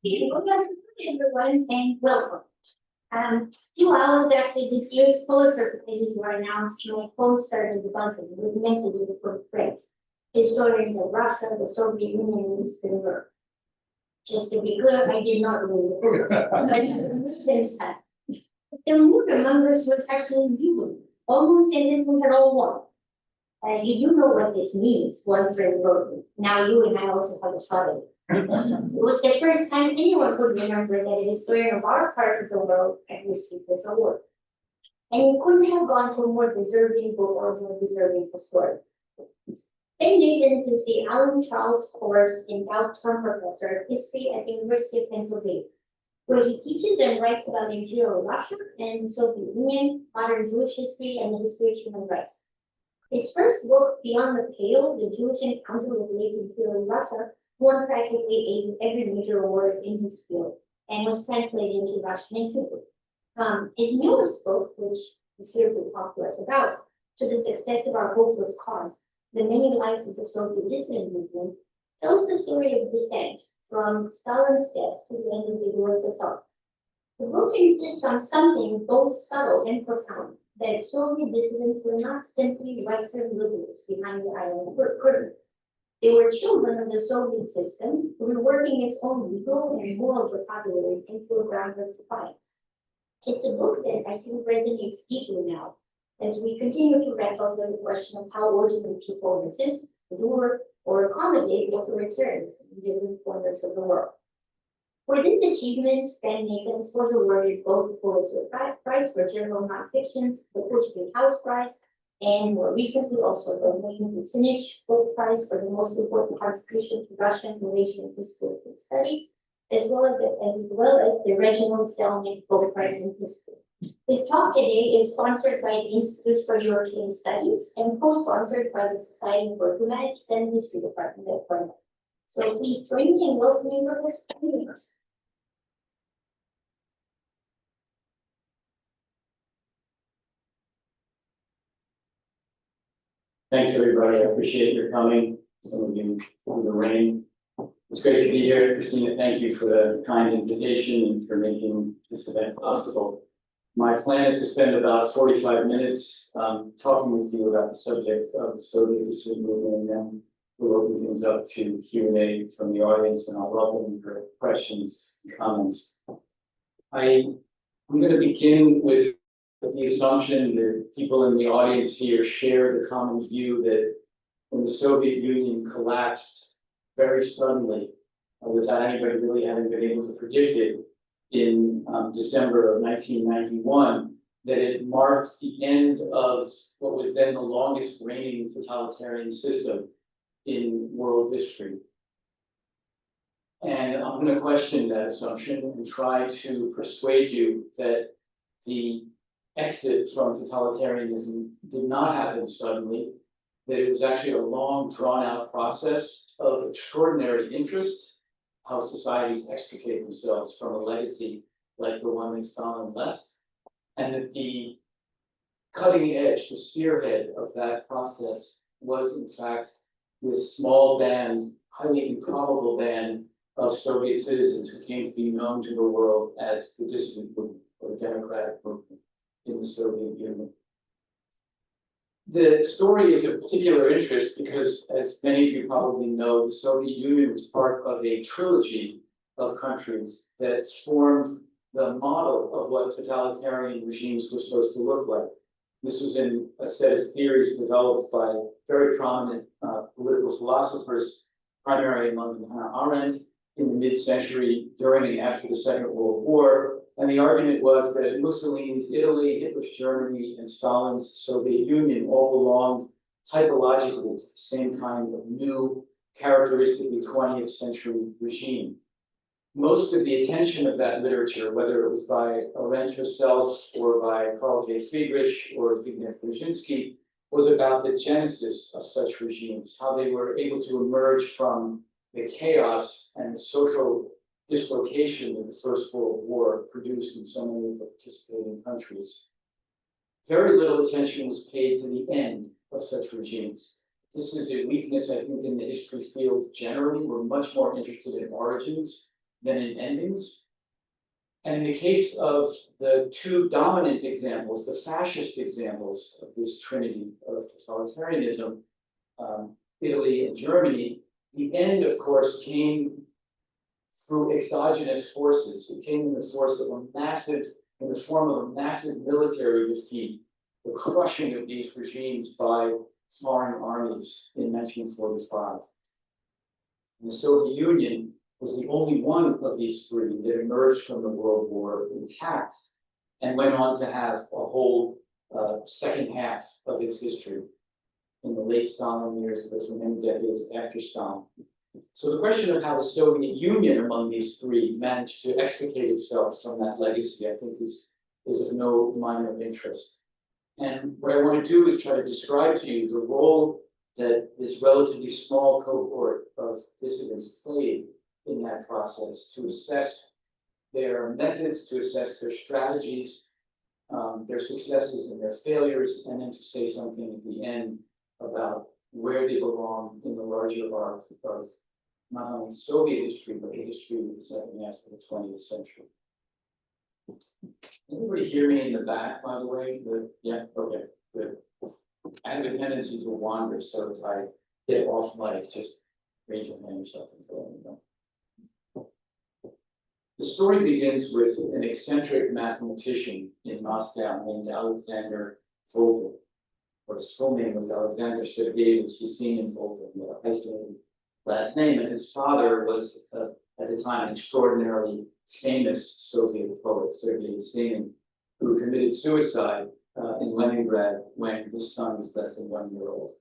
Okay, well, good everyone, and welcome. 2 hours after this year's Pulitzer Prize were announced, my phone started buzzing with messages from friends, historians of Russia, the Soviet Union, and Eastern Europe. Just to be clear, I did not read the Pulitzer, but things happened. The mood among us was actually jubilant, almost as if we had all won. You do know what this means, one friend wrote me. Now you and I also have a shot at it. It was the first time anyone could remember that a historian of our part of the world had received this award. And it couldn't have gone to a more deserving book or more deserving historian. Ben Nathan's is the Alan Charles Course Endowed Term Professor of History at the University of Pennsylvania, where he teaches and writes about Imperial Russia and the Soviet Union, modern Jewish history, and the history of human rights. His first book, Beyond the Pale, The Jewish Encounter with Late Imperial Russia, won practically every major award in his field and was translated into Russian and Hebrew. His newest book, which is here to talk to us about, To the Success of Our Hopeless Cause, The Many Lives of the Soviet Dissident Movement, tells the story of descent from Stalin's death to the end of the USSR. The book insists on something both subtle and profound, that Soviet dissidents were not simply Western liberals behind the Iron Curtain. They were children of the Soviet system, reworking its own legal and moral vocabularies into a ground of defiance. It's a book that I think resonates deeply now, as we continue to wrestle with the question of how ordinary people resist, endure, or accommodate authoritarianism in different corners of the world. For this achievement, Ben Nathan's was awarded both the Pulitzer Prize for General Nonfiction, the Pushkin House Prize, and more recently also the Wayne Kucinich Book Prize for the most important contribution to Russian Eurasian history and studies, as well as the Reginald Zelnick Book Prize in History. This talk today is sponsored by the Institute for European Studies and co-sponsored by the Society for Humanities and History Department at Kremlin. So please join me in welcoming Professor Universe. Thanks, everybody. I appreciate your coming. Some of you through the rain. It's great to be here. Christina, thank you for the kind invitation and for making this event possible. My plan is to spend about 45 minutes talking with you about the subject of the Soviet Dissident Movement, and then we'll open things up to Q&A from the audience, and I'll welcome your questions and comments. I'm going to begin with the assumption that people in the audience here share the common view that when the Soviet Union collapsed very suddenly, without anybody really having been able to predict it, in December of 1991, that it marked the end of what was then the longest reigning totalitarian system in world history. And I'm going to question that assumption and try to persuade you that the exit from totalitarianism did not happen suddenly, that it was actually a long, drawn-out process of extraordinary interest, how societies extricate themselves from a legacy like the one that Stalin left, and that the cutting edge, the spearhead of that process was, in fact, this small band, highly improbable band of Soviet citizens who came to be known to the world as the dissident movement, or the democratic movement in the Soviet Union. The story is of particular interest because, as many of you probably know, the Soviet Union was part of a trilogy of countries that formed the model of what totalitarian regimes were supposed to look like. This was in a set of theories developed by very prominent political philosophers, primarily among them Hannah Arendt, in the mid-century during and after the Second World War. And the argument was that Mussolini's Italy, Hitler's Germany, and Stalin's Soviet Union all belonged typologically to the same kind of new, characteristically 20th century regime. Most of the attention of that literature, whether it was by Arendt herself or by Karl J. Friedrich or Zbigniew Brzezinski, was about the genesis of such regimes, how they were able to emerge from the chaos and the social dislocation that the First World War produced in so many of the participating countries. Very little attention was paid to the end of such regimes. This is a weakness, I think, in the history field generally. We're much more interested in origins than in endings. And in the case of the two dominant examples, the fascist examples of this trinity of totalitarianism, Italy and Germany, the end, of course, came through exogenous forces. It came in the form of a massive military defeat, the crushing of these regimes by foreign armies in 1945. And the Soviet Union was the only one of these three that emerged from the World War intact and went on to have a whole second half of its history in the late Stalin years, but for many decades after Stalin. So the question of how the Soviet Union among these three managed to extricate itself from that legacy, I think is of no minor interest. And what I want to do is try to describe to you the role that this relatively small cohort of dissidents played in that process to assess their methods, to assess their strategies, their successes and their failures, and then to say something at the end about where they belong in the larger arc of not only Soviet history, but the history of the second half of the 20th century. Anybody hear me in the back, by the way? Good. Yeah, okay, good. I have a tendency to wander, so if I get off mic, just raise your hand or something to let me know. The story begins with an eccentric mathematician in Moscow named Alexander Volpin. Or his full name was Alexander Sergeyevich Yesenin Volpin, the hyphenated last name, and his father was, at the time, an extraordinarily famous Soviet poet, Sergei Yesenin, who committed suicide in Leningrad when his son was less than 1 year old.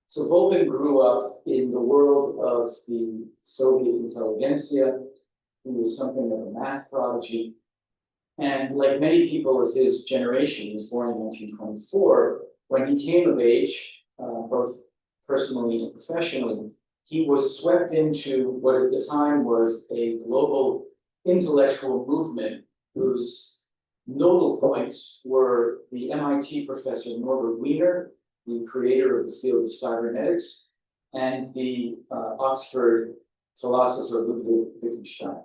So Volpin grew up in the world of the Soviet intelligentsia. He was something of a math prodigy. And like many people of his generation, he was born in 1924, when he came of age, both personally and professionally, he was swept into what at the time was a global intellectual movement whose nodal points were the MIT professor Norbert Wiener, the creator of the field of cybernetics, and the Oxford philosopher Ludwig Wittgenstein.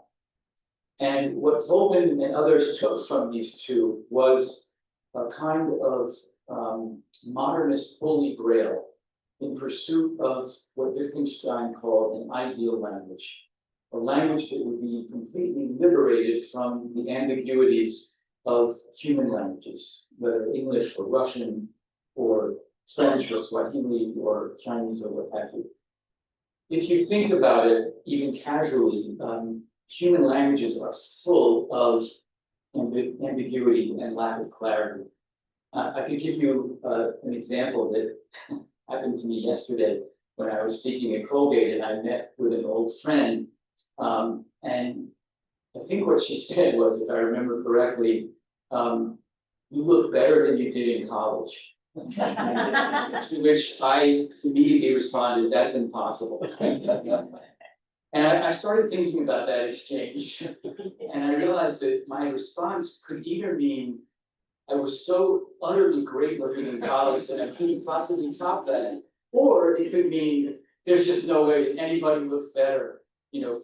And what Volpin and others took from these two was a kind of modernist holy grail in pursuit of what Wittgenstein called an ideal language, a language that would be completely liberated from the ambiguities of human languages, whether English or Russian or French or Swahili or Chinese or what have you. If you think about it, even casually, human languages are full of ambiguity and lack of clarity. I could give you an example that happened to me yesterday when I was speaking at Colgate and I met with an old friend. And I think what she said was, if I remember correctly, you look better than you did in college. To which I immediately responded, that's impossible. And I started thinking about that exchange. And I realized that my response could either mean I was so utterly great looking in college that I couldn't possibly top that, or it could mean there's just no way anybody looks better,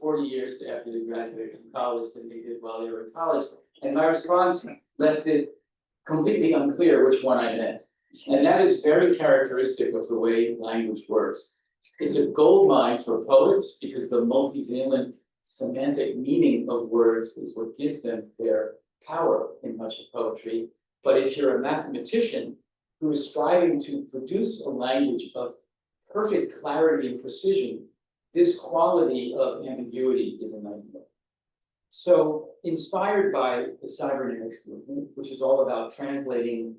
40 years after they graduated from college than they did while they were in college. And my response left it completely unclear which one I meant. And that is very characteristic of the way language works. It's a goldmine for poets because the multivalent semantic meaning of words is what gives them their power in much of poetry. But if you're a mathematician who is striving to produce a language of perfect clarity and precision, this quality of ambiguity is a nightmare. So, inspired by the cybernetics movement, which is all about translating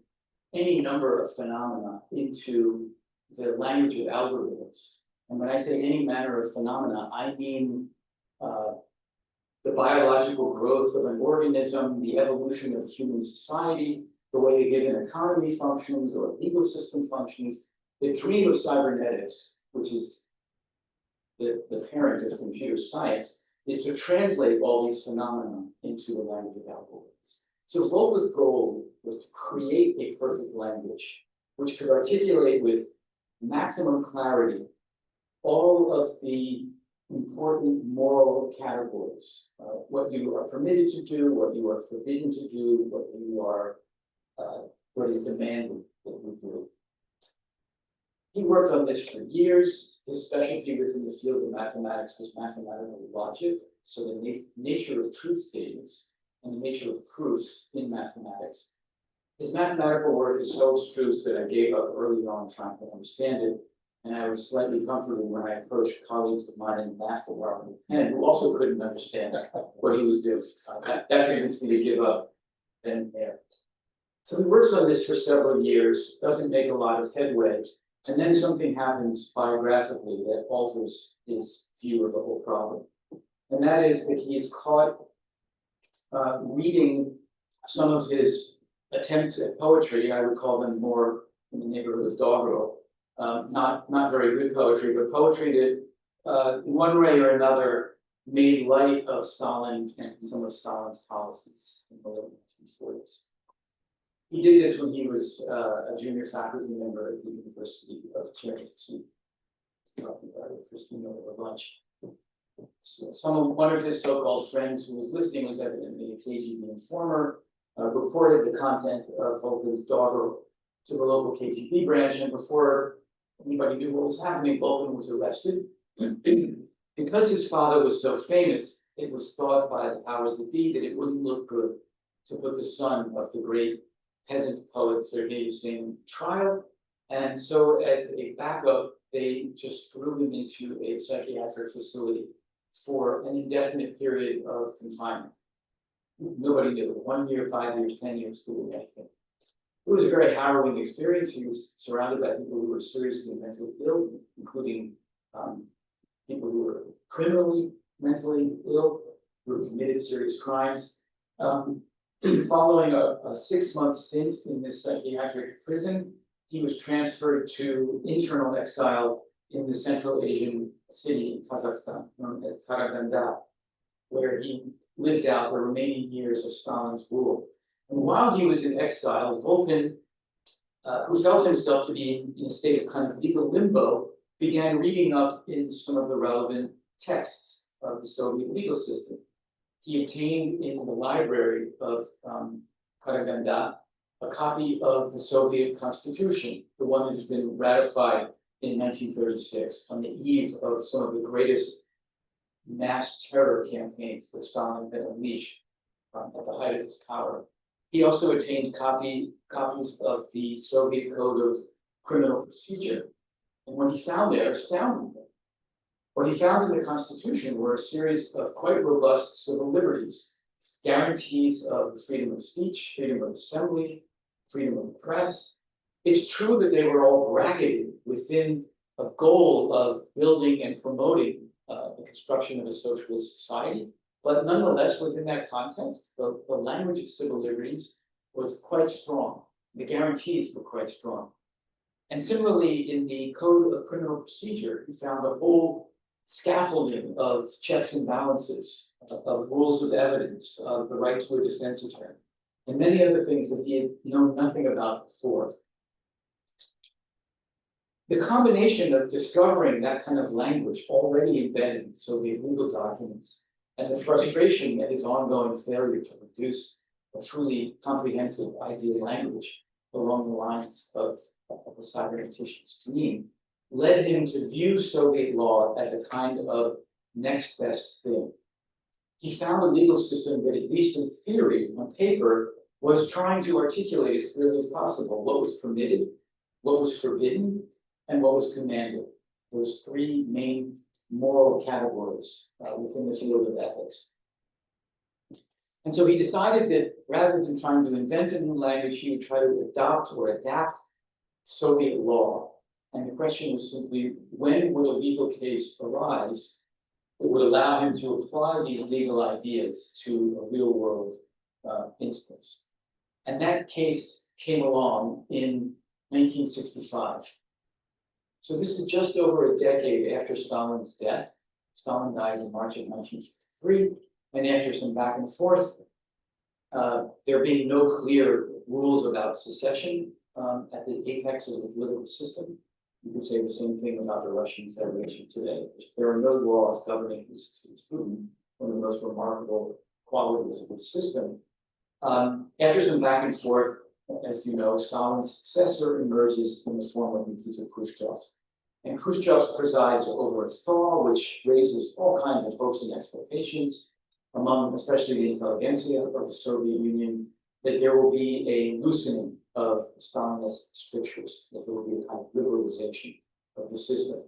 any number of phenomena into the language of algorithms. And when I say any manner of phenomena, I mean the biological growth of an organism, the evolution of human society, the way a given economy functions or a legal system functions. The dream of cybernetics, which is the parent of computer science, is to translate all these phenomena into the language of algorithms. So Volpa's goal was to create a perfect language, which could articulate with maximum clarity all of the important moral categories, what you are permitted to do, what you are forbidden to do, what is demanded that you do. He worked on this for years. His specialty within the field of mathematics was mathematical logic, so the nature of truth statements and the nature of proofs in mathematics. His mathematical work is so abstruse that I gave up early on trying to understand it, and I was slightly comforted when I approached colleagues of mine in the math department and who also couldn't understand what he was doing. That convinced me to give up then and there. So he works on this for several years, doesn't make a lot of headway, and then something happens biographically that alters his view of the whole problem. And that is that he is caught reading some of his attempts at poetry. I would call them more in the neighborhood of doggerel. Not very good poetry, but poetry that in one way or another made light of Stalin and some of Stalin's policies in the late 1940s. He did this when he was a junior faculty member at the University of Chernihiv. Talking about it with Christina over lunch. So one of his so-called friends who was listening was evidently a KGB informer, reported the content of Volkan's doggerel to the local KGB branch, and before anybody knew what was happening, Volkan was arrested. Because his father was so famous, it was thought by the powers that be that it wouldn't look good to put the son of the great peasant poet Sergei Yesenin trial. And so as a backup, they just threw him into a psychiatric facility for an indefinite period of confinement. Nobody knew, 1 year, 5 years, 10 years, who knew anything. It was a very harrowing experience. He was surrounded by people who were seriously mentally ill, including people who were criminally mentally ill, who had committed serious crimes. Following a 6-month stint in this psychiatric prison, he was transferred to internal exile in the Central Asian city in Kazakhstan, known as Karaganda, where he lived out the remaining years of Stalin's rule. And while he was in exile, Volkan, who felt himself to be in a state of kind of legal limbo, began reading up in some of the relevant texts of the Soviet legal system. He obtained in the library of Karaganda a copy of the Soviet Constitution, the one that has been ratified in 1936 on the eve of some of the greatest mass terror campaigns that Stalin had unleashed at the height of his power. He also obtained copies of the Soviet Code of Criminal Procedure. And what he found there astounded him. What he found in the Constitution were a series of quite robust civil liberties, guarantees of freedom of speech, freedom of assembly, freedom of the press. It's true that they were all bracketed within a goal of building and promoting the construction of a socialist society, but nonetheless, within that context, the language of civil liberties was quite strong. The guarantees were quite strong. And similarly, in the Code of Criminal Procedure, he found a whole scaffolding of checks and balances, of rules of evidence, of the right to a defense attorney, and many other things that he had known nothing about before. The combination of discovering that kind of language already embedded in Soviet legal documents and the frustration at his ongoing failure to produce a truly comprehensive ideal language along the lines of the cybernetician's dream led him to view Soviet law as a kind of next best thing. He found a legal system that, at least in theory, on paper, was trying to articulate as clearly as possible what was permitted, what was forbidden, and what was commanded. Those three main moral categories within the field of ethics. And so he decided that rather than trying to invent a new language, he would try to adopt or adapt Soviet law. And the question was simply, when would a legal case arise that would allow him to apply these legal ideas to a real world instance? And that case came along in 1965. So this is just over a decade after Stalin's death. Stalin died in March of 1953, and after some back and forth, there being no clear rules about secession at the apex of the political system, You could say the same thing about the Russian Federation today. There are no laws governing who succeeds Putin, one of the most remarkable qualities of the system. After some back and forth, as you know, Stalin's successor emerges in the form of Nikita Khrushchev. And Khrushchev presides over a thaw, which raises all kinds of hopes and expectations among especially the intelligentsia of the Soviet Union, that there will be a loosening of Stalinist strictures, that there will be a kind of liberalization of the system.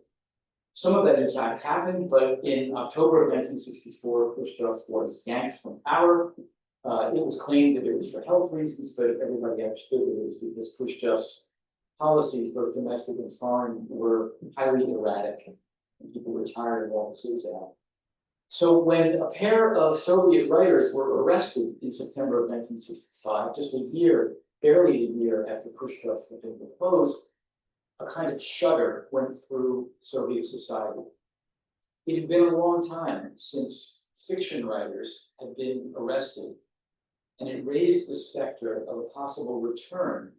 Some of that, in fact, happened, but in October of 1964, Khrushchev was yanked from power. It was claimed that it was for health reasons, but everybody understood that it was because Khrushchev's policies, both domestic and foreign, were highly erratic, and people were tired of all this exile. So when a pair of Soviet writers were arrested in September of 1965, just a year, barely a year after Khrushchev had been deposed, a kind of shudder went through Soviet society. It had been a long time since fiction writers had been arrested, and it raised the specter of a possible return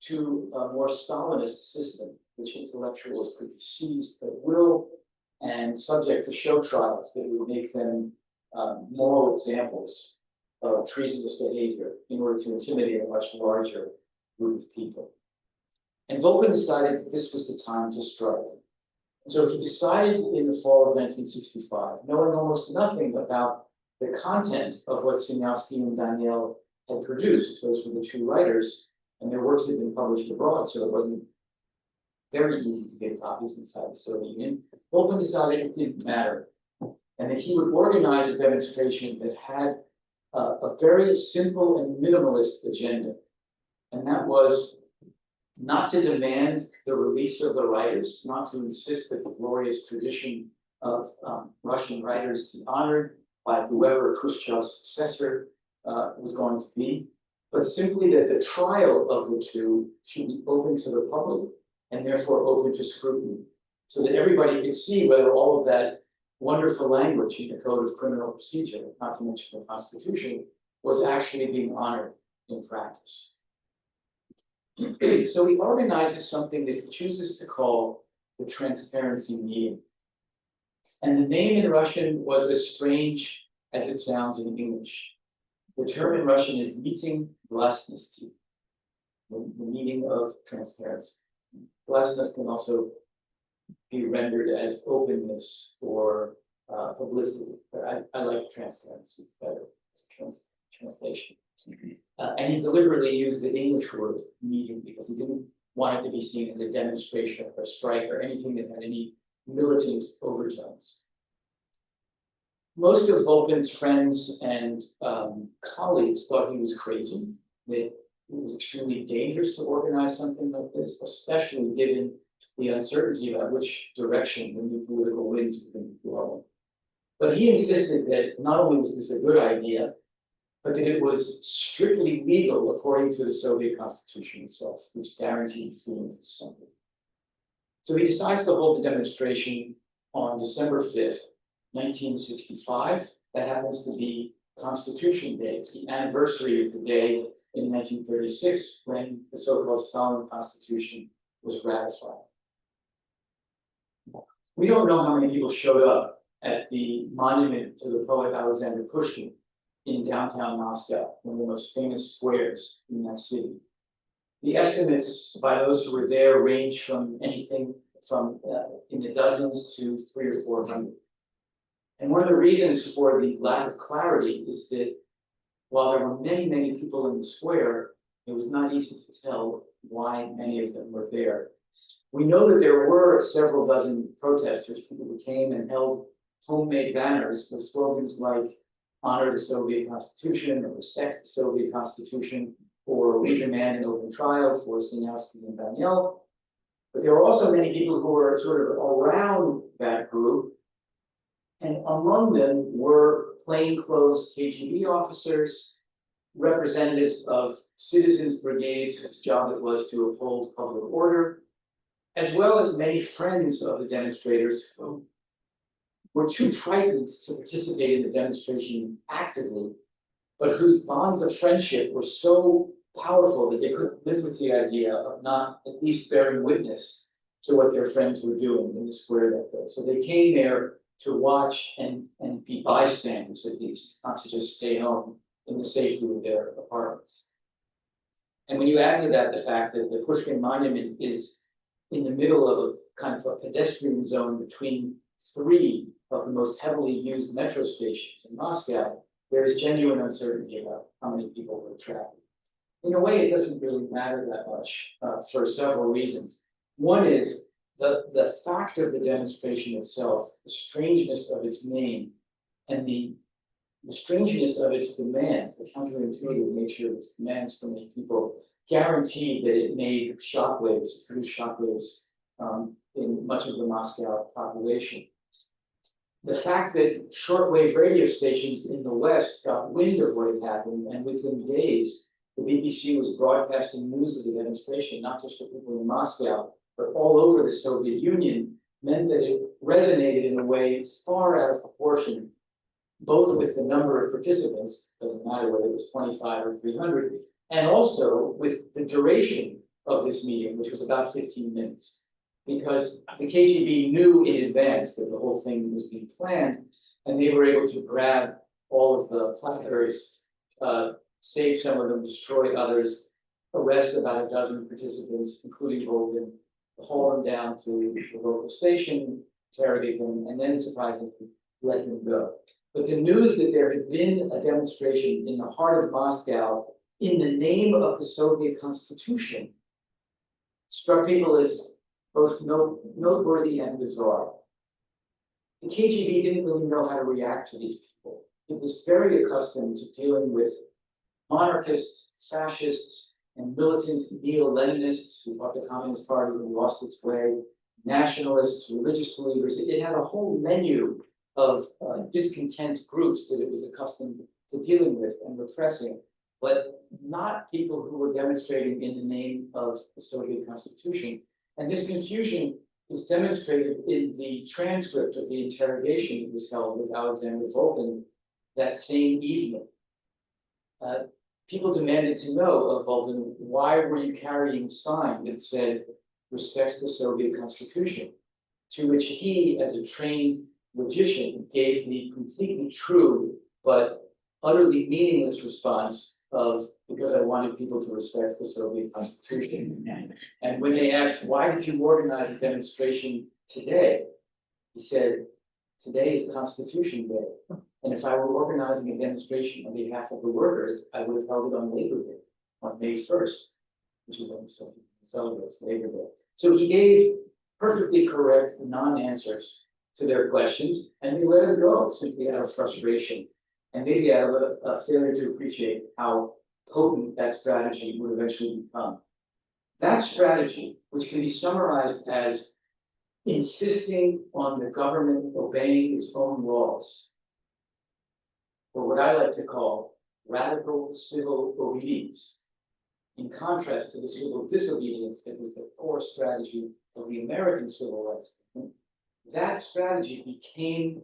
to a more Stalinist system, which intellectuals could be seized at will and subject to show trials that would make them moral examples of treasonous behavior in order to intimidate a much larger group of people. And Volpin decided that this was the time to strike. So he decided in the fall of 1965, knowing almost nothing about the content of what Sinyavsky and Daniel had produced. Those were the two writers, and their works had been published abroad, so it wasn't very easy to get copies inside the Soviet Union. Volpin decided it didn't matter, and that he would organize a demonstration that had a very simple and minimalist agenda, and that was not to demand the release of the writers, not to insist that the glorious tradition of Russian writers be honored by whoever Khrushchev's successor was going to be, but simply that the trial of the two should be open to the public and therefore open to scrutiny, so that everybody could see whether all of that wonderful language in the Code of Criminal Procedure, not to mention the Constitution, was actually being honored in practice. So he organizes something that he chooses to call the Transparency Meeting. And the name in Russian was as strange as it sounds in English. The term in Russian is meeting glasnosti, the meaning of transparency. Glasnost can also be rendered as openness or publicity, but I like transparency better as a translation. And he deliberately used the English word meeting because he didn't want it to be seen as a demonstration or a strike or anything that had any militant overtones. Most of Volpin's friends and colleagues thought he was crazy, that it was extremely dangerous to organize something like this, especially given the uncertainty about which direction the new political winds were going to blow. But he insisted that not only was this a good idea, but that it was strictly legal according to the Soviet Constitution itself, which guaranteed freedom of assembly. So he decides to hold the demonstration on December 5th, 1965. That happens to be Constitution Day. It's the anniversary of the day in 1936 when the so-called Stalin Constitution was ratified. We don't know how many people showed up at the monument to the poet Alexander Pushkin in downtown Moscow, one of the most famous squares in that city. The estimates by those who were there range from anything from in the dozens to 300 or 400. And one of the reasons for the lack of clarity is that while there were many, many people in the square, it was not easy to tell why many of them were there. We know that there were several dozen protesters, people who came and held homemade banners with slogans like honor the Soviet Constitution, or respect the Soviet Constitution, or we demand an open trial for Sinyavsky and Daniel. But there were also many people who were sort of around that group, and among them were plainclothes KGB officers, representatives of citizens' brigades whose job it was to uphold public order, as well as many friends of the demonstrators who were too frightened to participate in the demonstration actively, but whose bonds of friendship were so powerful that they couldn't live with the idea of not at least bearing witness to what their friends were doing in the square that day. So they came there to watch and be bystanders at least, not to just stay home in the safety of their apartments. And when you add to that the fact that the Pushkin Monument is in the middle of kind of a pedestrian zone between three of the most heavily used metro stations in Moscow, there is genuine uncertainty about how many people were traveling. In a way, it doesn't really matter that much for several reasons. One is the fact of the demonstration itself, the strangeness of its name, and the strangeness of its demands, the counterintuitive nature of its demands from many people, guaranteed that it made shockwaves, produced shockwaves in much of the Moscow population. The fact that shortwave radio stations in the West got wind of what had happened, and within days, the BBC was broadcasting news of the demonstration, not just for people in Moscow, but all over the Soviet Union, meant that it resonated in a way far out of proportion, both with the number of participants, doesn't matter whether it was 25 or 300, and also with the duration of this meeting, which was about 15 minutes. Because the KGB knew in advance that the whole thing was being planned, and they were able to grab all of the placards, save some of them, destroy others, arrest about a dozen participants, including Volgin, haul them down to the local station, interrogate them, and then surprisingly let them go. But the news that there had been a demonstration in the heart of Moscow in the name of the Soviet Constitution struck people as both noteworthy and bizarre. The KGB didn't really know how to react to these people. It was very accustomed to dealing with monarchists, fascists, and militant neo-Leninists who thought the Communist Party had lost its way, nationalists, religious believers. It had a whole menu of discontent groups that it was accustomed to dealing with and repressing, but not people who were demonstrating in the name of the Soviet Constitution. And this confusion is demonstrated in the transcript of the interrogation that was held with Alexander Volgin that same evening. People demanded to know of Volgin, why were you carrying a sign that said, respects the Soviet Constitution? To which he, as a trained logician, gave the completely true but utterly meaningless response of, because I wanted people to respect the Soviet Constitution. And when they asked, why did you organize a demonstration today? He said, today is Constitution Day. And if I were organizing a demonstration on behalf of the workers, I would have held it on Labor Day, on May 1st, which is when the Soviet celebrates Labor Day. So he gave perfectly correct non-answers to their questions, and they let it go simply out of frustration. And maybe out of a failure to appreciate how potent that strategy would eventually become. That strategy, which can be summarized as insisting on the government obeying its own laws, or what I like to call radical civil obedience, in contrast to the civil disobedience that was the core strategy of the American civil rights movement, that strategy became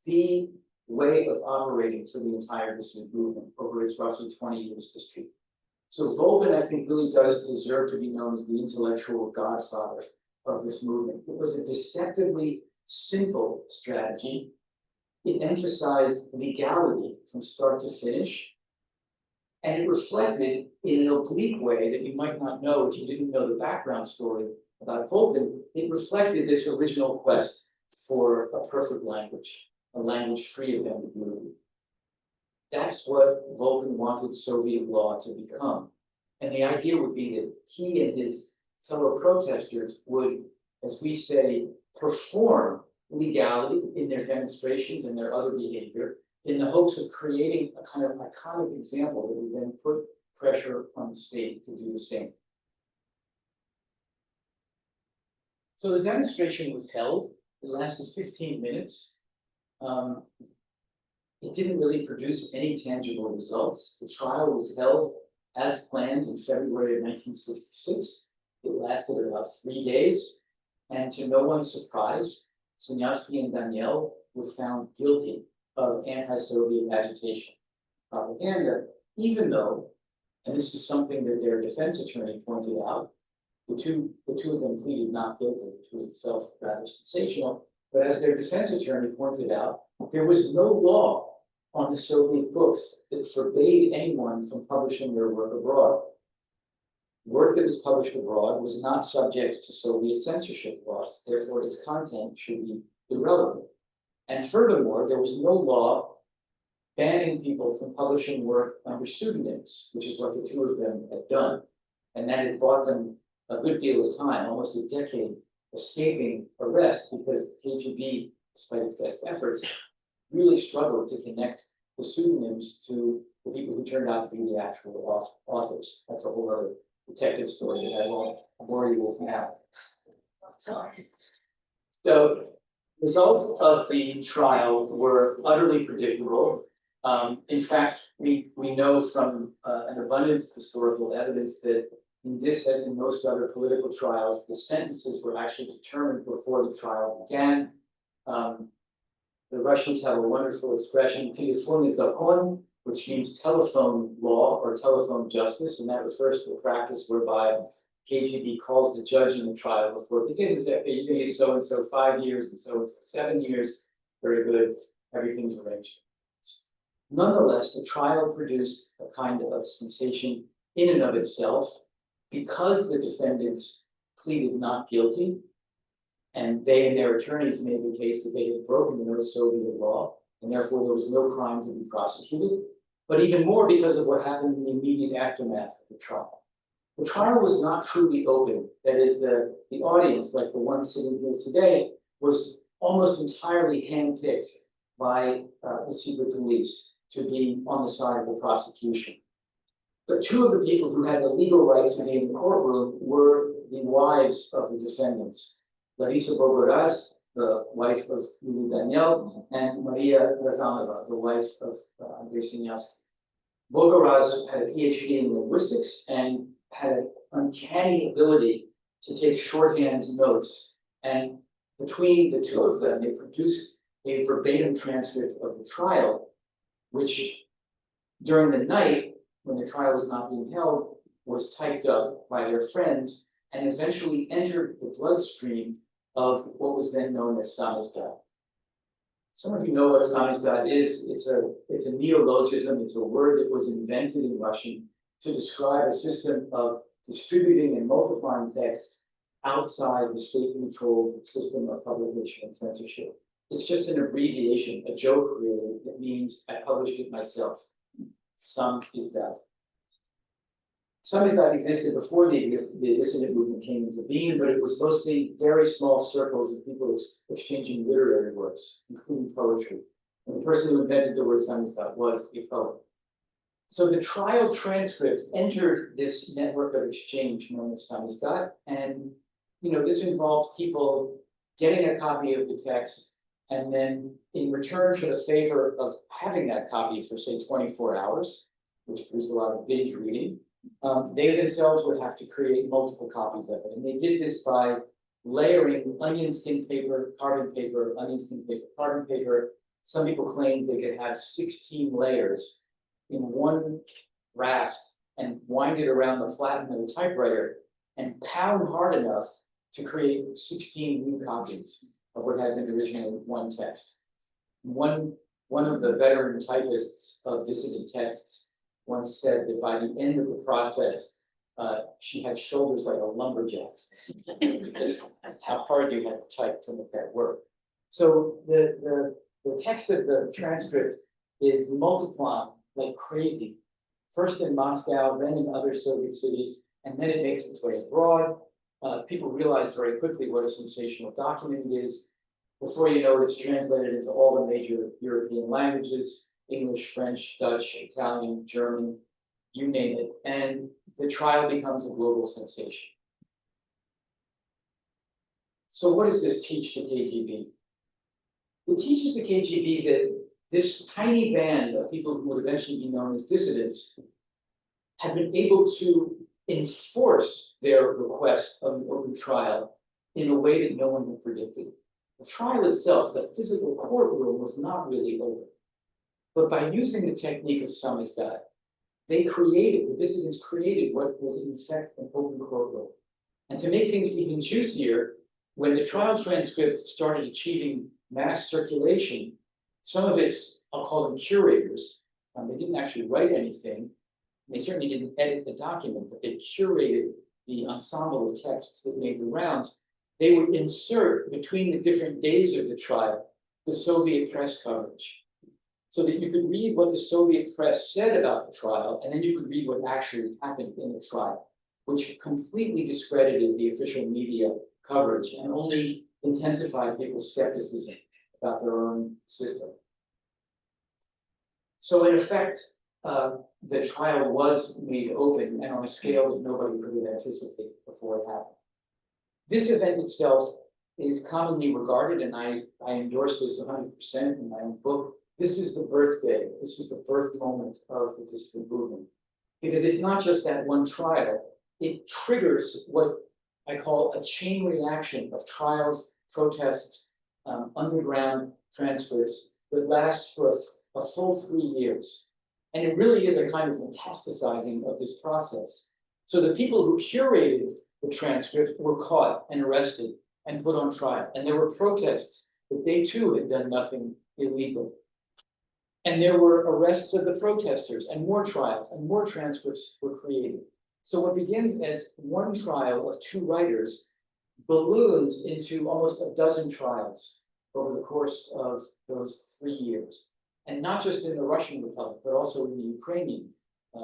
the way of operating for the entire dissident movement over its roughly 20 years history. So Volgin, I think, really does deserve to be known as the intellectual godfather of this movement. It was a deceptively simple strategy. It emphasized legality from start to finish, and it reflected in an oblique way that you might not know if you didn't know the background story about Volgin. It reflected this original quest for a perfect language, a language free of ambiguity. That's what Volgin wanted Soviet law to become. And the idea would be that he and his fellow protesters would, as we say, perform legality in their demonstrations and their other behavior in the hopes of creating a kind of iconic example that would then put pressure on the state to do the same. So the demonstration was held. It lasted 15 minutes. It didn't really produce any tangible results. The trial was held as planned in February of 1966. It lasted about 3 days. And to no one's surprise, Siniavsky and Daniel were found guilty of anti-Soviet agitation propaganda, even though, and this is something that their defense attorney pointed out, The two of them pleaded not guilty, which was itself rather sensational. But as their defense attorney pointed out, there was no law on the Soviet books that forbade anyone from publishing their work abroad. Work that was published abroad was not subject to Soviet censorship laws, therefore its content should be irrelevant. And furthermore, there was no law banning people from publishing work under pseudonyms, which is what the two of them had done. And that had bought them a good deal of time, almost a decade, escaping arrest, because the KGB, despite its best efforts, really struggled to connect the pseudonyms to the people who turned out to be the actual authors. That's a whole other detective story that I won't bore you with now. So, results of the trial were utterly predictable. In fact, we know from an abundance of historical evidence that in this, as in most other political trials, the sentences were actually determined before the trial began. The Russians have a wonderful expression, telephony zakon, which means telephone law or telephone justice, and that refers to a practice whereby KGB calls the judge in the trial before it begins. You're going to give so-and-so 5 years and so-and-so 7 years. Very good. Everything's arranged. Nonetheless, the trial produced a kind of sensation in and of itself because the defendants pleaded not guilty, and they and their attorneys made the case that they had broken no Soviet law, and therefore there was no crime to be prosecuted, but even more because of what happened in the immediate aftermath of the trial. The trial was not truly open. That is, the audience, like the one sitting here today, was almost entirely handpicked by the secret police to be on the side of the prosecution. But two of the people who had the legal right to be in the courtroom were the wives of the defendants, Larisa Bogoraz, the wife of Yulia Daniel, and Maria Razanova, the wife of Andrei Sinyavsky. Bogoraz had a PhD in linguistics and had an uncanny ability to take shorthand notes. And between the two of them, they produced a verbatim transcript of the trial, which during the night, when the trial was not being held, was typed up by their friends and eventually entered the bloodstream of what was then known as samizdat. Some of you know what samizdat is. It's a neologism. It's a word that was invented in Russian to describe a system of distributing and multiplying texts outside the state-controlled system of publication and censorship. It's just an abbreviation, a joke really, that means I published it myself. Samizdat. Samizdat existed before the dissident movement came into being, but it was mostly very small circles of people exchanging literary works, including poetry. And the person who invented the word samizdat was a poet. So the trial transcript entered this network of exchange known as samizdat, and this involved people getting a copy of the text, and then in return for the favor of having that copy for, say, 24 hours, which produced a lot of binge reading, they themselves would have to create multiple copies of it. And they did this by layering onion skin paper, carbon paper, onion skin paper, carbon paper. Some people claimed they could have 16 layers in one raft and wind it around the flathead of a typewriter and pound hard enough to create 16 new copies of what had been originally one text. One of the veteran typists of dissident texts once said that by the end of the process, she had shoulders like a lumberjack, because how hard you had to type to make that work. So the text of the transcript is multiplying like crazy, first in Moscow, then in other Soviet cities, and then it makes its way abroad. People realize very quickly what a sensational document it is. Before you know it, it's translated into all the major European languages, English, French, Dutch, Italian, German, you name it. And the trial becomes a global sensation. So what does this teach the KGB? It teaches the KGB that this tiny band of people who would eventually be known as dissidents had been able to enforce their request of an open trial in a way that no one had predicted. The trial itself, the physical courtroom, was not really open. But by using the technique of samizdat, the dissidents created what was in fact an open courtroom. And to make things even juicier, when the trial transcript started achieving mass circulation, some of its, I'll call them curators, they didn't actually write anything. They certainly didn't edit the document, but they curated the ensemble of texts that made the rounds. They would insert between the different days of the trial the Soviet press coverage, so that you could read what the Soviet press said about the trial, and then you could read what actually happened in the trial, which completely discredited the official media coverage and only intensified people's skepticism about their own system. So in effect, the trial was made open and on a scale that nobody could have anticipated before it happened. This event itself is commonly regarded, and I endorse this 100% in my own book. This is the birthday, this is the birth moment of the dissident movement. Because it's not just that one trial, it triggers what I call a chain reaction of trials, protests, underground transcripts that lasts for a full 3 years. And it really is a kind of metastasizing of this process. So the people who curated the transcript were caught and arrested and put on trial. And there were protests that they too had done nothing illegal. And there were arrests of the protesters and more trials and more transcripts were created. So what begins as one trial of 2 writers balloons into almost a dozen trials over the course of those 3 years. And not just in the Russian Republic, but also in the Ukrainian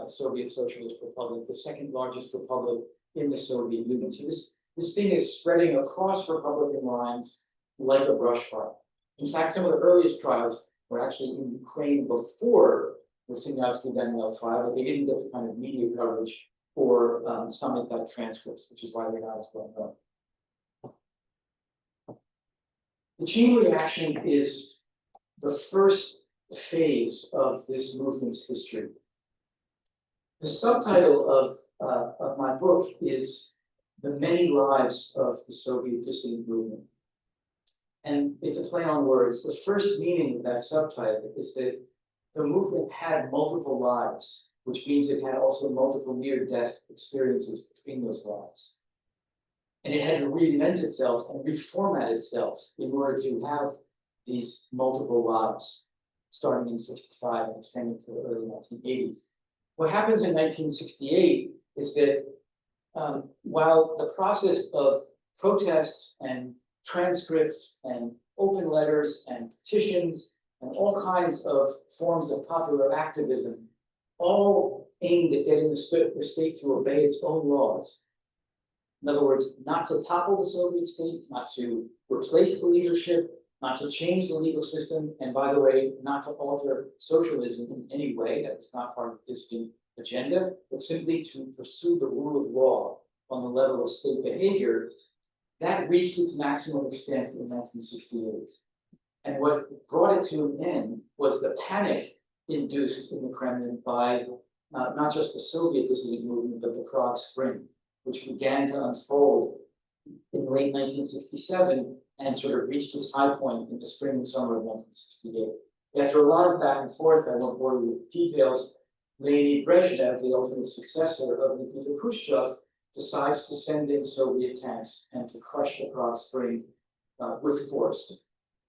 Soviet Socialist Republic, the second largest republic in the Soviet Union. So this thing is spreading across Republican lines like a brush fire. In fact, some of the earliest trials were actually in Ukraine before the Daniel trial, but they didn't get the kind of media coverage or samizdat transcripts, which is why they're not as well known. The chain reaction is the first phase of this movement's history. The subtitle of my book is The Many Lives of the Soviet Dissident Movement. And it's a play on words. The first meaning of that subtitle is that the movement had multiple lives, which means it had also multiple near-death experiences between those lives. And it had to reinvent itself and reformat itself in order to have these multiple lives, starting in '65 and extending to the early 1980s. What happens in 1968 is that while the process of protests and transcripts and open letters and petitions and all kinds of forms of popular activism, all aimed at getting the state to obey its own laws. In other words, not to topple the Soviet state, not to replace the leadership, not to change the legal system, and by the way, not to alter socialism in any way. That was not part of the dissident agenda, but simply to pursue the rule of law on the level of state behavior. That reached its maximum extent in 1968. And what brought it to an end was the panic induced in the Kremlin by not just the Soviet dissident movement, but the Prague Spring, which began to unfold in late 1967 and sort of reached its high point in the spring and summer of 1968. After a lot of back and forth, I won't bore you with details, Leonid Brezhnev, the ultimate successor of Nikita Khrushchev, decides to send in Soviet tanks and to crush the Prague Spring with force.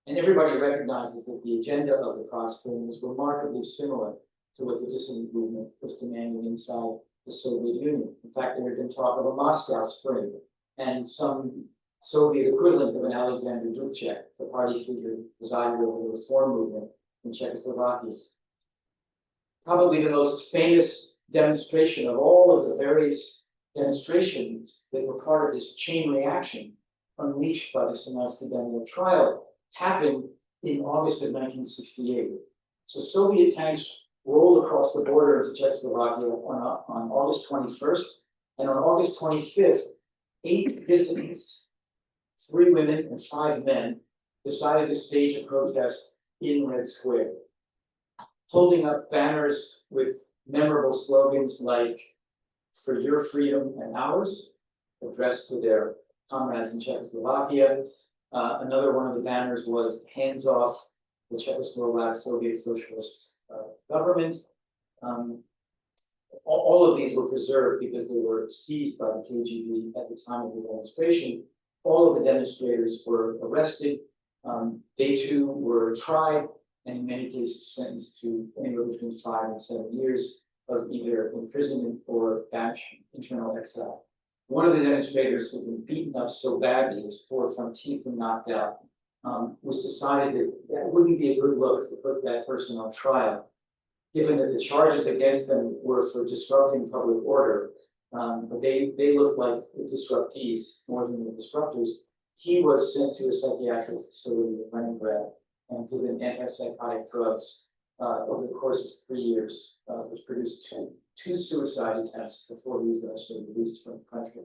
And everybody recognizes that the agenda of the Prague Spring was remarkably similar to what the dissident movement was demanding inside the Soviet Union. In fact, there had been talk of a Moscow Spring and some Soviet equivalent of an Alexander Dubček, the party figure who presided over the reform movement in Czechoslovakia. Probably the most famous demonstration of all of the various demonstrations that were part of this chain reaction unleashed by the Daniel trial happened in August of 1968. So Soviet tanks rolled across the border into Czechoslovakia on August 21st, and on August 25th, 8 dissidents, 3 women and 5 men, decided to stage a protest in Red Square, holding up banners with memorable slogans like "For your freedom and ours," addressed to their comrades in Czechoslovakia. Another one of the banners was "Hands off the Czechoslovak Soviet Socialist government." all of these were preserved because they were seized by the KGB at the time of the demonstration. All of the demonstrators were arrested. They too were tried and in many cases sentenced to anywhere between 5 and 7 years of either imprisonment or banishment, internal exile. One of the demonstrators who had been beaten up so badly, his 4 front teeth were knocked out, was decided that that wouldn't be a good look to put that person on trial, given that the charges against them were for disrupting public order. But they looked like the disruptees more than the disruptors. He was sent to a psychiatric facility in Leningrad and given antipsychotic drugs over the course of 3 years, which produced two suicide attempts before he was eventually released from the country.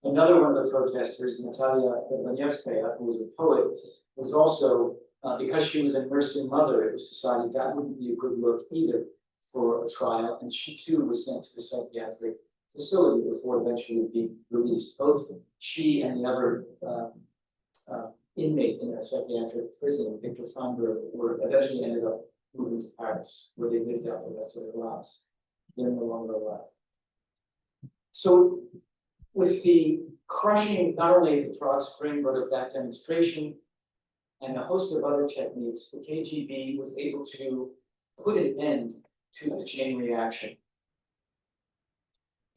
Another one of the protesters, Natalia Ivanevskaya, who was a poet, was also, because she was a nursing mother, it was decided that wouldn't be a good look either for a trial, and she too was sent to a psychiatric facility before eventually being released. Both she and the other inmate in a psychiatric prison, Victor Feinberg, were eventually ended up moving to Paris, where they lived out the rest of their lives. They're no longer alive. So, with the crushing not only of the Prague Spring, but of that demonstration and a host of other techniques, the KGB was able to put an end to the chain reaction.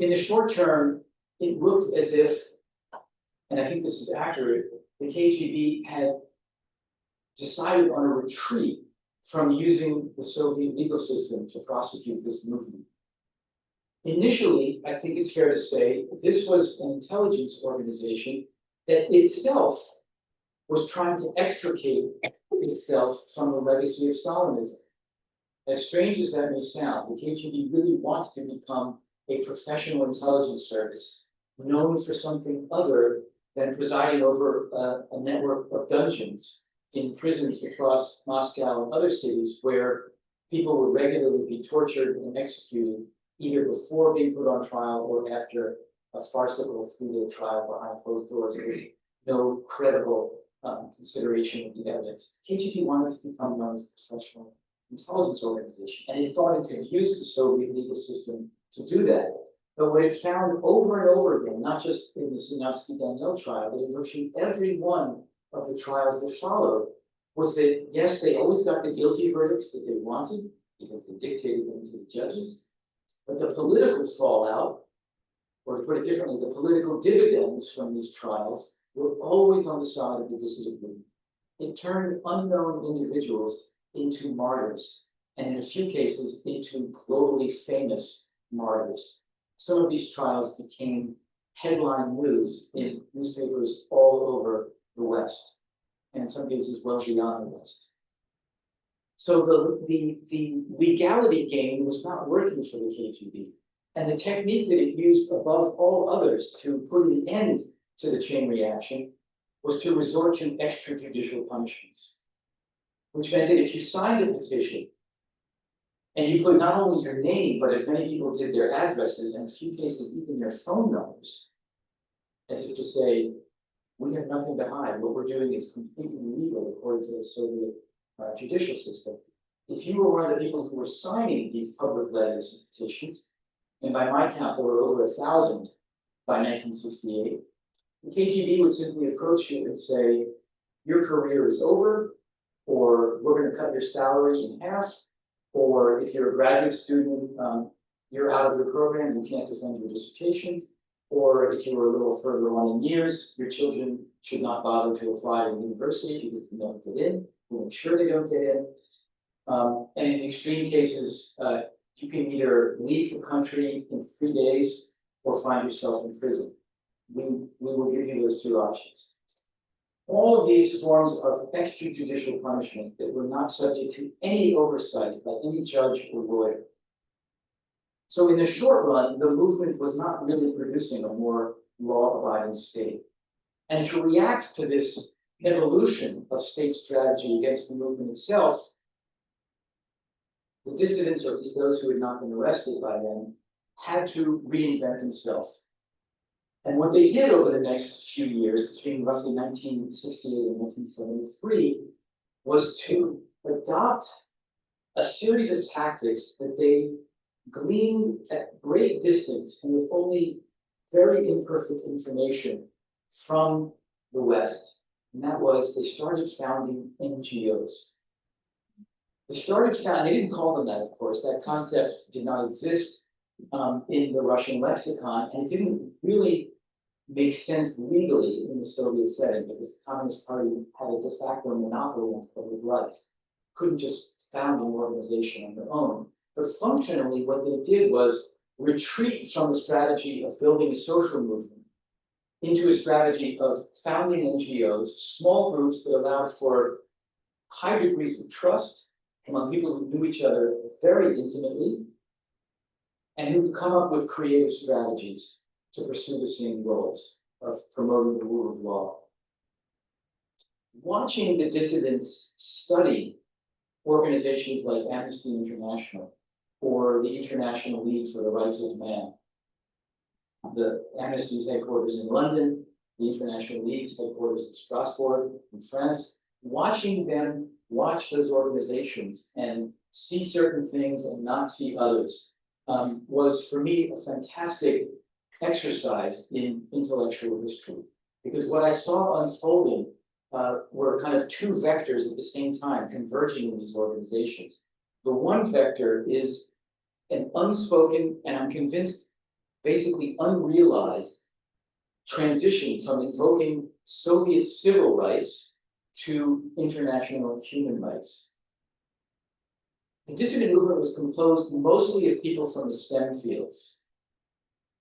In the short term, it looked as if, and I think this is accurate, the KGB had decided on a retreat from using the Soviet legal system to prosecute this movement. Initially, I think it's fair to say, this was an intelligence organization that itself was trying to extricate itself from the legacy of Stalinism. As strange as that may sound, the KGB really wanted to become a professional intelligence service, known for something other than presiding over a network of dungeons in prisons across Moscow and other cities where people would regularly be tortured and executed either before being put on trial or after a farcical 3-day trial behind closed doors with no credible consideration of the evidence. KGB wanted to become known as a professional intelligence organization, and it thought it could use the Soviet legal system to do that. But what it found over and over again, not just in the Sinyatsky-Daniel trial, but in virtually every one of the trials that followed, was that, yes, they always got the guilty verdicts that they wanted because they dictated them to the judges, but the political fallout, or to put it differently, the political dividends from these trials were always on the side of the dissident movement. It turned unknown individuals into martyrs, and in a few cases, into globally famous martyrs. Some of these trials became headline news in newspapers all over the West, and in some cases well beyond the West. So the legality game was not working for the KGB. And the technique that it used above all others to put an end to the chain reaction was to resort to extrajudicial punishments, which meant that if you signed a petition and you put not only your name, but as many people did their addresses, and in a few cases even their phone numbers, as if to say, we have nothing to hide. What we're doing is completely legal according to the Soviet judicial system. If you were one of the people who were signing these public letters and petitions, and by my count there were over 1,000 by 1968, the KGB would simply approach you and say, your career is over, or we're going to cut your salary in half, or if you're a graduate student, you're out of the program, you can't defend your dissertation, or if you were a little further on in years, your children should not bother to apply to university because they don't get in. We'll make sure they don't get in. And in extreme cases, you can either leave the country in 3 days or find yourself in prison. We will give you those 2 options. All of these forms of extrajudicial punishment that were not subject to any oversight by any judge or lawyer. So in the short run, the movement was not really producing a more law-abiding state. And to react to this evolution of state strategy against the movement itself, the dissidents, or at least those who had not been arrested by them, had to reinvent themselves. And what they did over the next few years, between roughly 1968 and 1973, was to adopt a series of tactics that they gleaned at great distance and with only very imperfect information from the West. And that was they started founding NGOs. They didn't call them that, of course. That concept did not exist in the Russian lexicon, and it didn't really make sense legally in the Soviet setting because the Communist Party had a de facto monopoly on public life. Couldn't just found an organization on their own. But functionally, what they did was retreat from the strategy of building a social movement into a strategy of founding NGOs, small groups that allowed for high degrees of trust among people who knew each other very intimately and who could come up with creative strategies to pursue the same goals of promoting the rule of law. Watching the dissidents study organizations like Amnesty International or the International League for the Rights of Man, the Amnesty's headquarters in London, the International League's headquarters in Strasbourg in France, watching them watch those organizations and see certain things and not see others was for me a fantastic exercise in intellectual history. Because what I saw unfolding were kind of two vectors at the same time converging in these organizations. The one vector is an unspoken, and I'm convinced, basically unrealized transition from invoking Soviet civil rights to international human rights. The dissident movement was composed mostly of people from the STEM fields,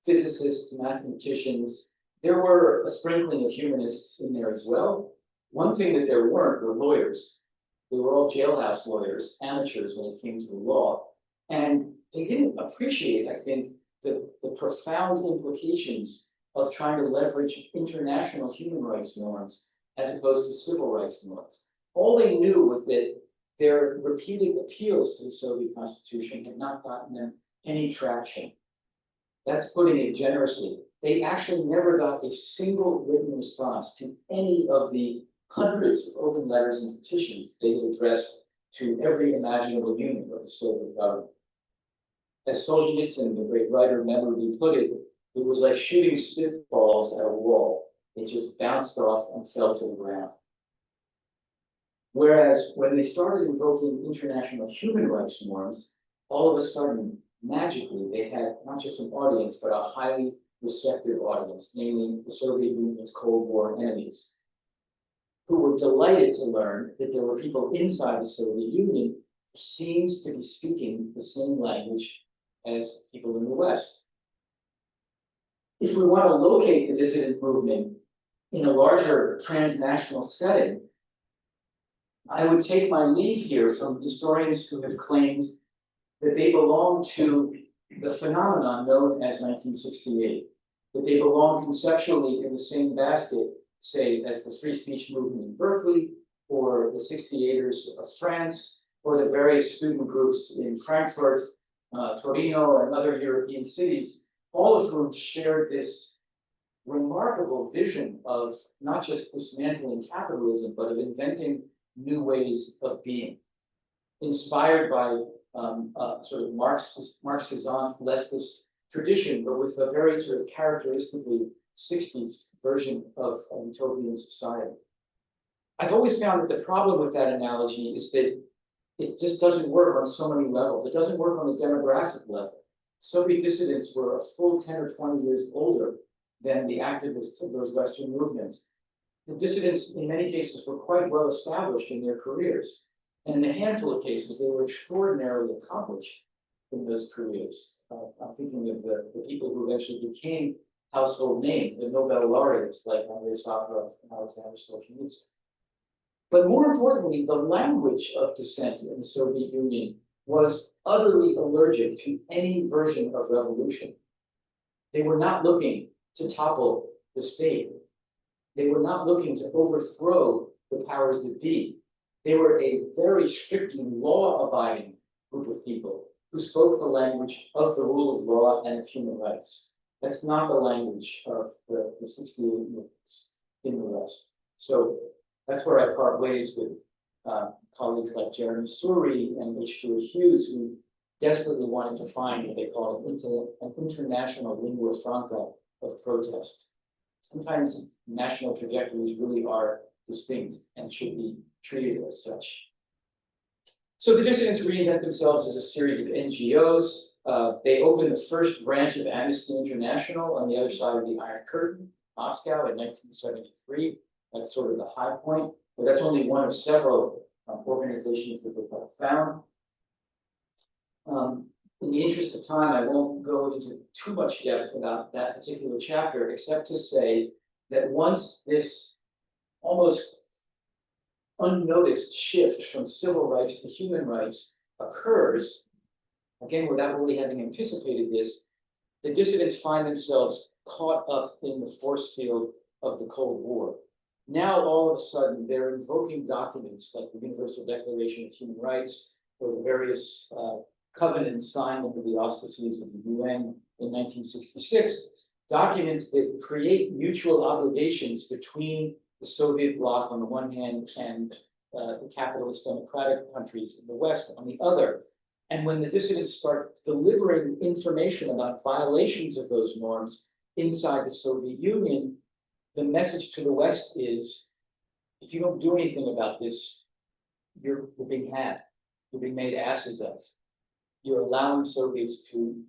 physicists, mathematicians. There were a sprinkling of humanists in there as well. One thing that there weren't were lawyers. They were all jailhouse lawyers, amateurs when it came to the law. And they didn't appreciate, I think, the profound implications of trying to leverage international human rights norms as opposed to civil rights norms. All they knew was that their repeated appeals to the Soviet Constitution had not gotten them any traction. That's putting it generously. They actually never got a single written response to any of the hundreds of open letters and petitions they had addressed to every imaginable unit of the Soviet government. As Solzhenitsyn, the great writer, memorably put it, it was like shooting spitballs at a wall. It just bounced off and fell to the ground. Whereas when they started invoking international human rights norms, all of a sudden, magically, they had not just an audience, but a highly receptive audience, namely the Soviet Union's Cold War enemies, who were delighted to learn that there were people inside the Soviet Union who seemed to be speaking the same language as people in the West. If we want to locate the dissident movement in a larger transnational setting, I would take my lead here from historians who have claimed that they belong to the phenomenon known as 1968, that they belong conceptually in the same basket, say, as the free speech movement in Berkeley, or the 68ers of France, or the various student groups in Frankfurt, Torino, and other European cities, all of whom shared this remarkable vision of not just dismantling capitalism, but of inventing new ways of being, inspired by sort of Marxist leftist tradition, but with a very sort of characteristically 60s version of a utopian society. I've always found that the problem with that analogy is that it just doesn't work on so many levels. It doesn't work on the demographic level. Soviet dissidents were a full 10 or 20 years older than the activists of those Western movements. The dissidents, in many cases, were quite well established in their careers. And in a handful of cases, they were extraordinarily accomplished in those careers. I'm thinking of the people who eventually became household names, the Nobel laureates like Andrei Sakharov and Alexander Solzhenitsyn. But more importantly, the language of dissent in the Soviet Union was utterly allergic to any version of revolution. They were not looking to topple the state. They were not looking to overthrow the powers that be. They were a very strictly law-abiding group of people who spoke the language of the rule of law and of human rights. That's not the language of the 68 movements in the West. So that's where I part ways with colleagues like Jeremy Suri and H. Stuart Hughes, who desperately wanted to find what they call an international lingua franca of protest. Sometimes national trajectories really are distinct and should be treated as such. So the dissidents reinvent themselves as a series of NGOs. They opened the first branch of Amnesty International on the other side of the Iron Curtain, Moscow, in 1973. That's sort of the high point, but that's only one of several organizations that they have found. In the interest of time, I won't go into too much depth about that particular chapter, except to say that once this almost unnoticed shift from civil rights to human rights occurs, again, without really having anticipated this, the dissidents find themselves caught up in the force field of the Cold War. Now, all of a sudden, they're invoking documents like the Universal Declaration of Human Rights or the various covenants signed under the auspices of the UN in 1966, documents that create mutual obligations between the Soviet bloc on the one hand and the capitalist democratic countries in the West on the other. And when the dissidents start delivering information about violations of those norms inside the Soviet Union, the message to the West is, if you don't do anything about this, you're being had, you're being made asses of. You're allowing Soviets to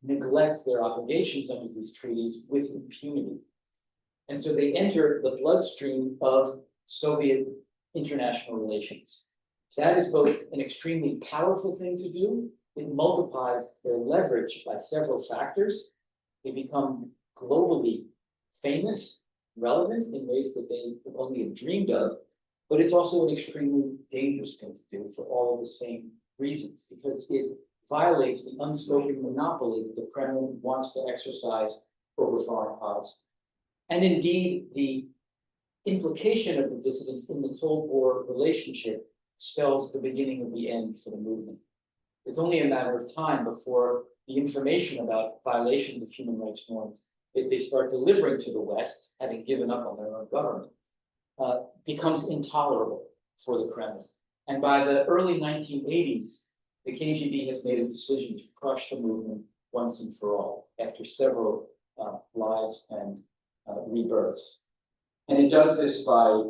neglect their obligations under these treaties with impunity. And so they enter the bloodstream of Soviet international relations. That is both an extremely powerful thing to do. It multiplies their leverage by several factors. They become globally famous, relevant in ways that they could only have dreamed of. But it's also an extremely dangerous thing to do for all of the same reasons, because it violates the unspoken monopoly that the Kremlin wants to exercise over foreign policy. And indeed, the implication of the dissidents in the Cold War relationship spells the beginning of the end for the movement. It's only a matter of time before the information about violations of human rights norms that they start delivering to the West, having given up on their own government, becomes intolerable for the Kremlin. And by the early 1980s, the KGB has made a decision to crush the movement once and for all, after several lives and rebirths. And it does this by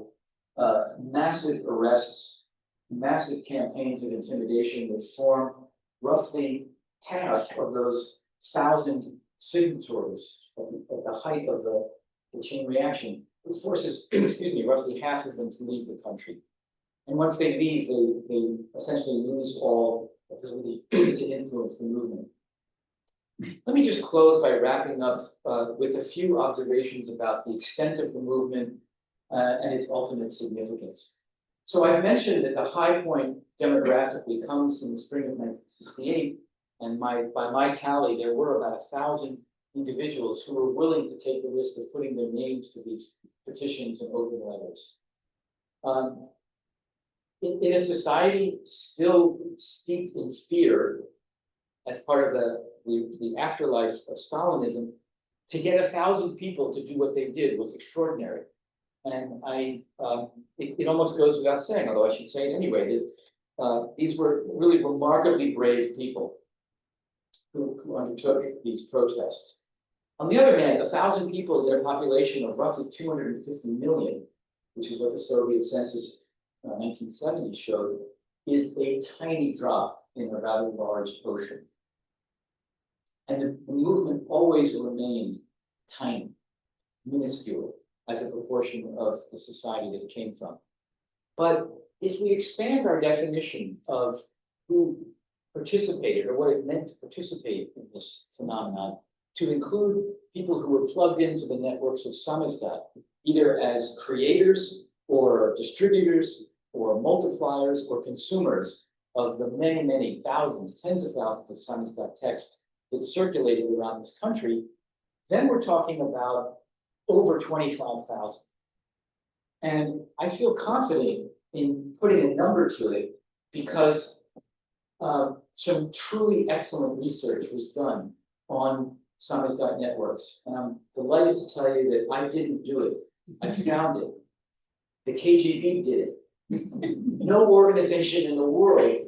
massive arrests, massive campaigns of intimidation that form roughly half of those 1,000 signatories at the height of the chain reaction. It forces, excuse me, roughly half of them to leave the country. And once they leave, they essentially lose all ability to influence the movement. Let me just close by wrapping up with a few observations about the extent of the movement and its ultimate significance. So I've mentioned that the high point demographically comes in the spring of 1968, and by my tally, there were about 1,000 individuals who were willing to take the risk of putting their names to these petitions and open letters. In a society still steeped in fear as part of the afterlife of Stalinism, to get 1,000 people to do what they did was extraordinary. And it almost goes without saying, although I should say it anyway, that these were really remarkably brave people who undertook these protests. On the other hand, 1,000 people in a population of roughly 250 million, which is what the Soviet census 1970 showed, is a tiny drop in a rather large ocean. And the movement always remained tiny, minuscule, as a proportion of the society that it came from. But if we expand our definition of who participated or what it meant to participate in this phenomenon to include people who were plugged into the networks of samizdat, either as creators or distributors or multipliers or consumers of the many, many thousands, tens of thousands of samizdat texts that circulated around this country, then we're talking about over 25,000. And I feel confident in putting a number to it because some truly excellent research was done on samizdat networks. And I'm delighted to tell you that I didn't do it. I found it. The KGB did it. No organization in the world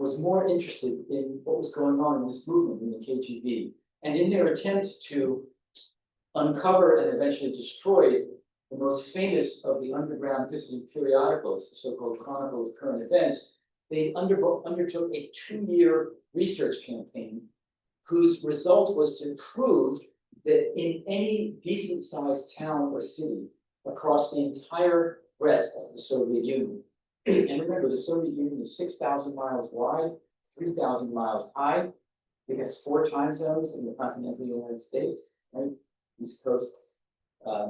was more interested in what was going on in this movement in the KGB. And in their attempt to uncover and eventually destroy the most famous of the underground dissident periodicals, the so-called Chronicle of Current Events, they undertook a 2-year research campaign whose result was to prove that in any decent-sized town or city across the entire breadth of the Soviet Union, and remember, the Soviet Union is 6,000 miles wide, 3,000 miles high. We have 4 time zones in the continental United States, right? East Coast,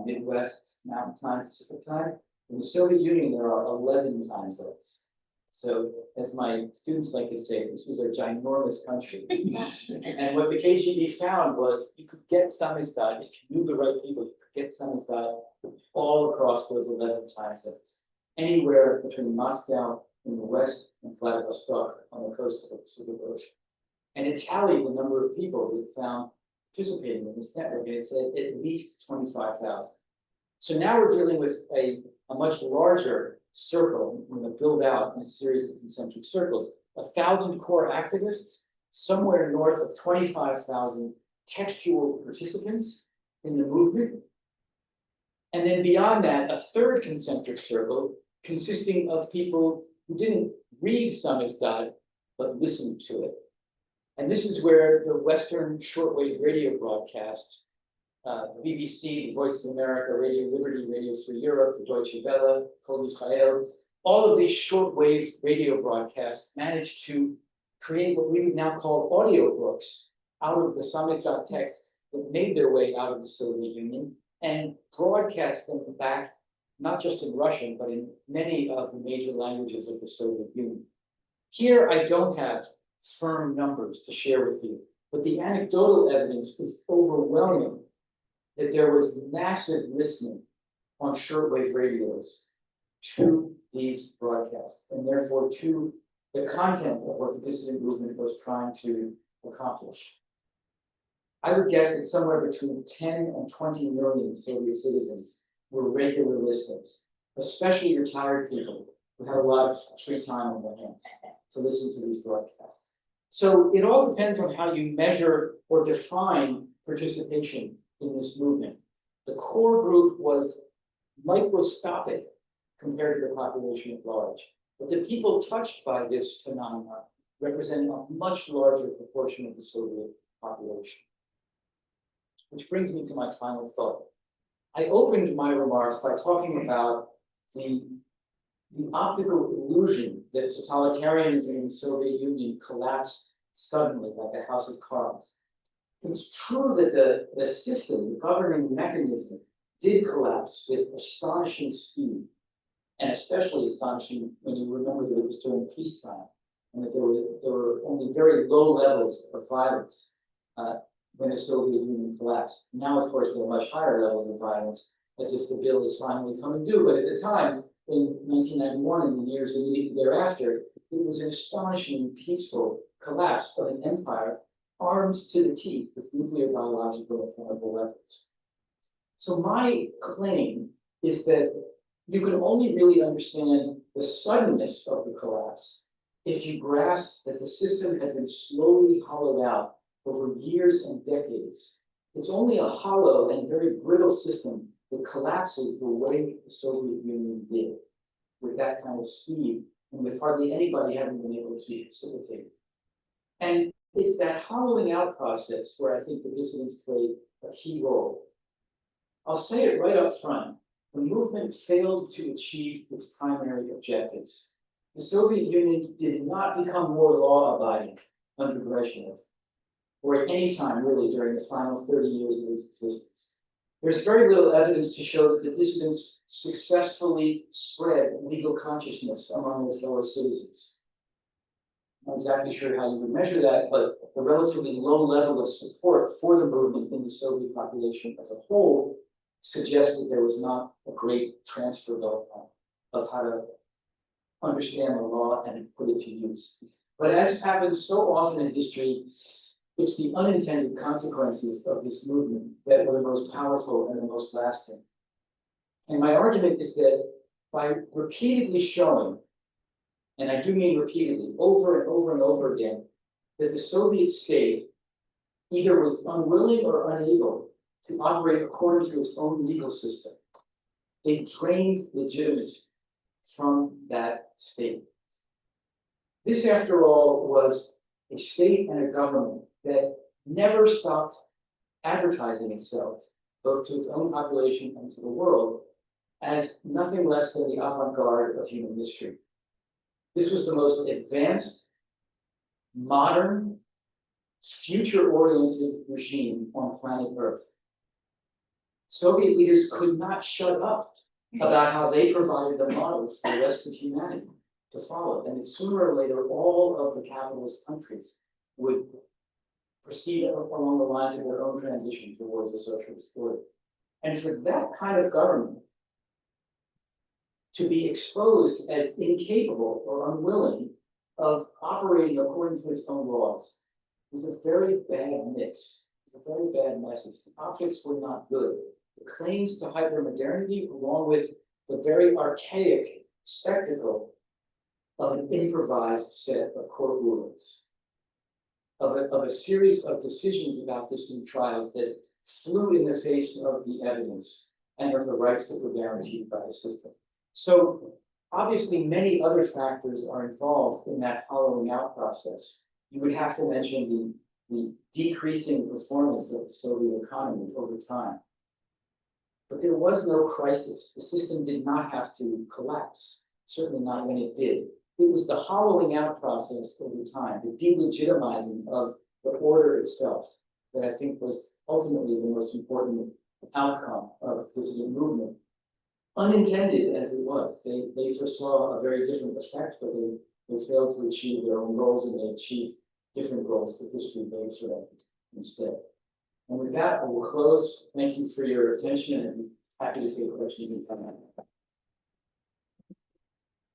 Midwest, Mountain Time, Pacific Time. In the Soviet Union, there are 11 time zones. So, as my students like to say, this was a ginormous country. And what the KGB found was you could get samizdat, if you knew the right people, you could get samizdat all across those 11 time zones. Anywhere between Moscow in the west and Vladivostok on the coast of the Pacific Ocean. And it tallied the number of people that it found participating in this network, and it said at least 25,000. So now we're dealing with a much larger circle. We're going to build out in a series of concentric circles, 1,000 core activists, somewhere north of 25,000 textual participants in the movement. And then beyond that, a third concentric circle consisting of people who didn't read samizdat, but listened to it. And this is where the Western shortwave radio broadcasts, the BBC, the Voice of America, Radio Liberty, Radio Free Europe, the Deutsche Welle, Kol Israel, all of these shortwave radio broadcasts managed to create what we would now call audiobooks out of the samizdat texts that made their way out of the Soviet Union and broadcast them back, not just in Russian, but in many of the major languages of the Soviet Union. Here, I don't have firm numbers to share with you, but the anecdotal evidence is overwhelming that there was massive listening on shortwave radios to these broadcasts, and therefore to the content of what the dissident movement was trying to accomplish. I would guess that somewhere between 10 and 20 million Soviet citizens were regular listeners, especially retired people who had a lot of free time on their hands to listen to these broadcasts. So it all depends on how you measure or define participation in this movement. The core group was microscopic compared to the population at large, but the people touched by this phenomenon represent a much larger proportion of the Soviet population. Which brings me to my final thought. I opened my remarks by talking about the optical illusion that totalitarianism in the Soviet Union collapsed suddenly like a house of cards. It's true that the system, the governing mechanism, did collapse with astonishing speed, and especially astonishing when you remember that it was during peacetime, and that there were only very low levels of violence when the Soviet Union collapsed. Now, of course, there are much higher levels of violence, as if the bill is finally coming due. But at the time, in 1991 and the years immediately thereafter, it was an astonishing, peaceful collapse of an empire armed to the teeth with nuclear, biological, and chemical weapons. So my claim is that you can only really understand the suddenness of the collapse if you grasp that the system had been slowly hollowed out over years and decades. It's only a hollow and very brittle system that collapses the way the Soviet Union did, with that kind of speed and with hardly anybody having been able to facilitate it. And it's that hollowing out process where I think the dissidents played a key role. I'll say it right up front. The movement failed to achieve its primary objectives. The Soviet Union did not become more law-abiding under Brezhnev, or at any time really during the final 30 years of its existence. There's very little evidence to show that the dissidents successfully spread legal consciousness among their fellow citizens. I'm not exactly sure how you would measure that, but the relatively low level of support for the movement in the Soviet population as a whole suggests that there was not a great transfer of how to understand the law and put it to use. But as happens so often in history, it's the unintended consequences of this movement that were the most powerful and the most lasting. And my argument is that by repeatedly showing and I do mean repeatedly, over and over and over again, that the Soviet state either was unwilling or unable to operate according to its own legal system. They drained legitimacy from that state. This, after all, was a state and a government that never stopped advertising itself, both to its own population and to the world, as nothing less than the avant-garde of human history. This was the most advanced, modern, future-oriented regime on planet Earth. Soviet leaders could not shut up about how they provided the model for the rest of humanity to follow, and that sooner or later, all of the capitalist countries would proceed along the lines of their own transition towards a socialist order. And for that kind of government to be exposed as incapable or unwilling of operating according to its own laws was a very bad mix. It was a very bad message. The optics were not good. The claims to hypermodernity, along with the very archaic spectacle of an improvised set of court rulings, of a series of decisions about dissident trials that flew in the face of the evidence and of the rights that were guaranteed by the system. So obviously many other factors are involved in that hollowing out process. You would have to mention the decreasing performance of the Soviet economy over time. But there was no crisis. The system did not have to collapse, certainly not when it did. It was the hollowing out process over time, the delegitimizing of the order itself, that I think was ultimately the most important outcome of the dissident movement. Unintended as it was, they foresaw a very different effect, but they failed to achieve their own goals, and they achieved different goals that history made for them instead. And with that, I will close. Thank you for your attention, and I'm happy to take questions and comments.